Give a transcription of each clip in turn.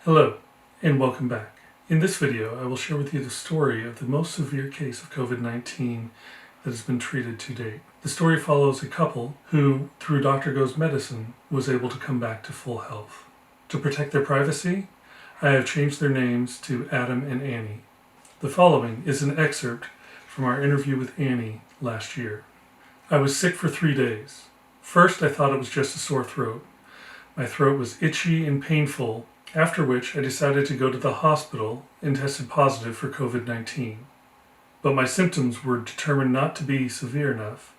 Hello, and welcome back. In this video, I will share with you the story of the most severe case of COVID-19 that has been treated to date. The story follows a couple who, through Dr. Go's medicine, was able to come back to full health. To protect their privacy, I have changed their names to Adam and Annie. The following is an excerpt from our interview with Annie last year. I was sick for 3 days. First, I thought it was just a sore throat. My throat was itchy and painful, after which I decided to go to the hospital and tested positive for COVID-19. But my symptoms were determined not to be severe enough,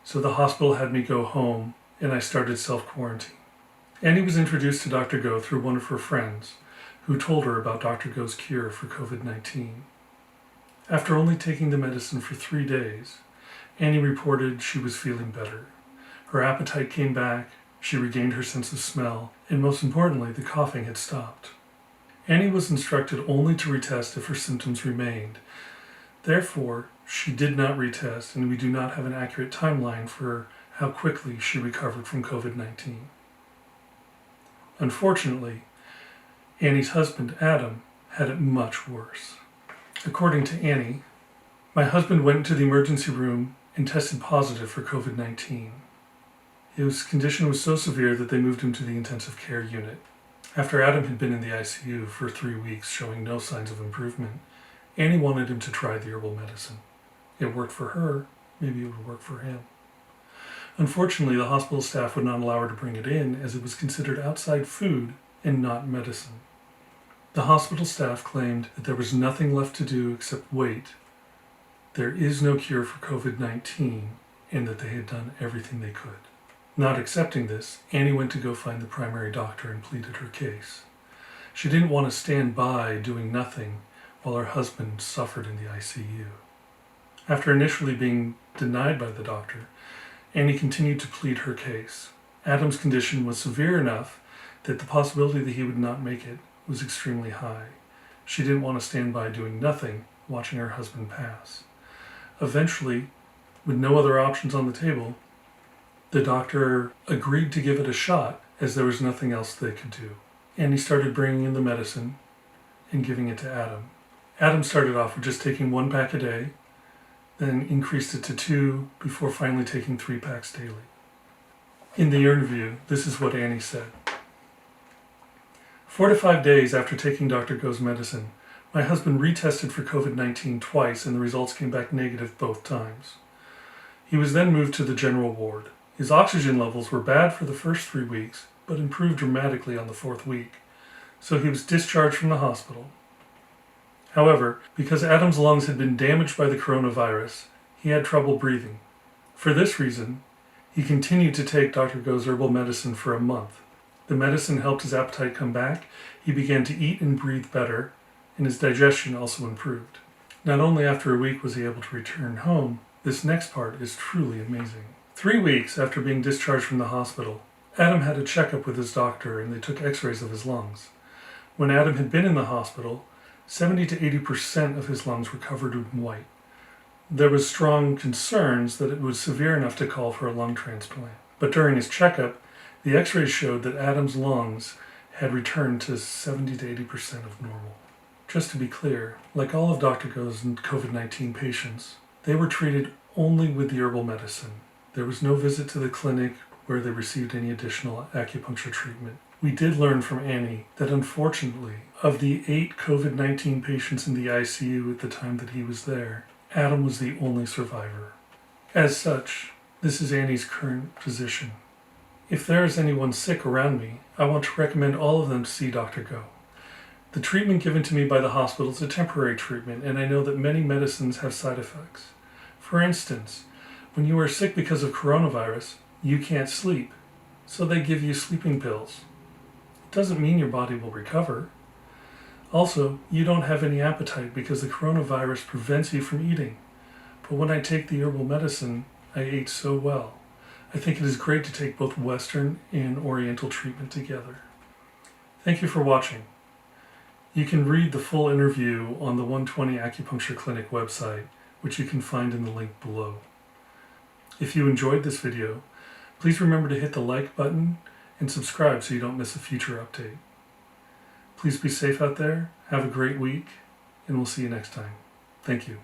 so the hospital had me go home and I started self-quarantine. Annie was introduced to Dr. Go through one of her friends, who told her about Dr. Go's cure for COVID-19. After only taking the medicine for 3 days, Annie reported she was feeling better. Her appetite came back, she regained her sense of smell, and most importantly, the coughing had stopped. Annie was instructed only to retest if her symptoms remained. Therefore, she did not retest, and we do not have an accurate timeline for how quickly she recovered from COVID-19. Unfortunately, Annie's husband, Adam, had it much worse. According to Annie, my husband went to the emergency room and tested positive for COVID-19. His condition was so severe that they moved him to the intensive care unit. After Adam had been in the ICU for 3 weeks showing no signs of improvement, Annie wanted him to try the herbal medicine. It worked for her, maybe it would work for him. Unfortunately, the hospital staff would not allow her to bring it in as it was considered outside food and not medicine. The hospital staff claimed that there was nothing left to do except wait. There is no cure for COVID-19 and that they had done everything they could. Not accepting this, Annie went to go find the primary doctor and pleaded her case. She didn't want to stand by doing nothing while her husband suffered in the ICU. After initially being denied by the doctor, Annie continued to plead her case. Adam's condition was severe enough that the possibility that he would not make it was extremely high. She didn't want to stand by doing nothing, watching her husband pass. Eventually, with no other options on the table, the doctor agreed to give it a shot as there was nothing else they could do. Annie started bringing in the medicine and giving it to Adam. Adam started off with just taking 1 pack a day, then increased it to 2 before finally taking 3 packs daily. In the interview, this is what Annie said. 4 to 5 days after taking Dr. Go's medicine, my husband retested for COVID-19 twice and the results came back negative both times. He was then moved to the general ward. His oxygen levels were bad for the first 3 weeks, but improved dramatically on the 4th week, so he was discharged from the hospital. However, because Adam's lungs had been damaged by the coronavirus, he had trouble breathing. For this reason, he continued to take Dr. Go's herbal medicine for a month. The medicine helped his appetite come back, he began to eat and breathe better, and his digestion also improved. Not only after a week was he able to return home, this next part is truly amazing. 3 weeks after being discharged from the hospital, Adam had a checkup with his doctor and they took x-rays of his lungs. When Adam had been in the hospital, 70 to 80% of his lungs were covered in white. There was strong concerns that it was severe enough to call for a lung transplant. But during his checkup, the x-rays showed that Adam's lungs had returned to 70 to 80% of normal. Just to be clear, like all of Dr. Go's COVID-19 patients, they were treated only with the herbal medicine. There was no visit to the clinic where they received any additional acupuncture treatment. We did learn from Annie that unfortunately, of the 8 COVID-19 patients in the ICU at the time that he was there, Adam was the only survivor. As such, this is Annie's current position. If there is anyone sick around me, I want to recommend all of them to see Dr. Go. The treatment given to me by the hospital is a temporary treatment, and I know that many medicines have side effects. For instance, when you are sick because of coronavirus, you can't sleep, so they give you sleeping pills. It doesn't mean your body will recover. Also, you don't have any appetite because the coronavirus prevents you from eating. But when I take the herbal medicine, I ate so well. I think it is great to take both Western and Oriental treatment together. Thank you for watching. You can read the full interview on the 120 Acupuncture Clinic website, which you can find in the link below. If you enjoyed this video, please remember to hit the like button and subscribe so you don't miss a future update. Please be safe out there. Have a great week, and we'll see you next time. Thank you.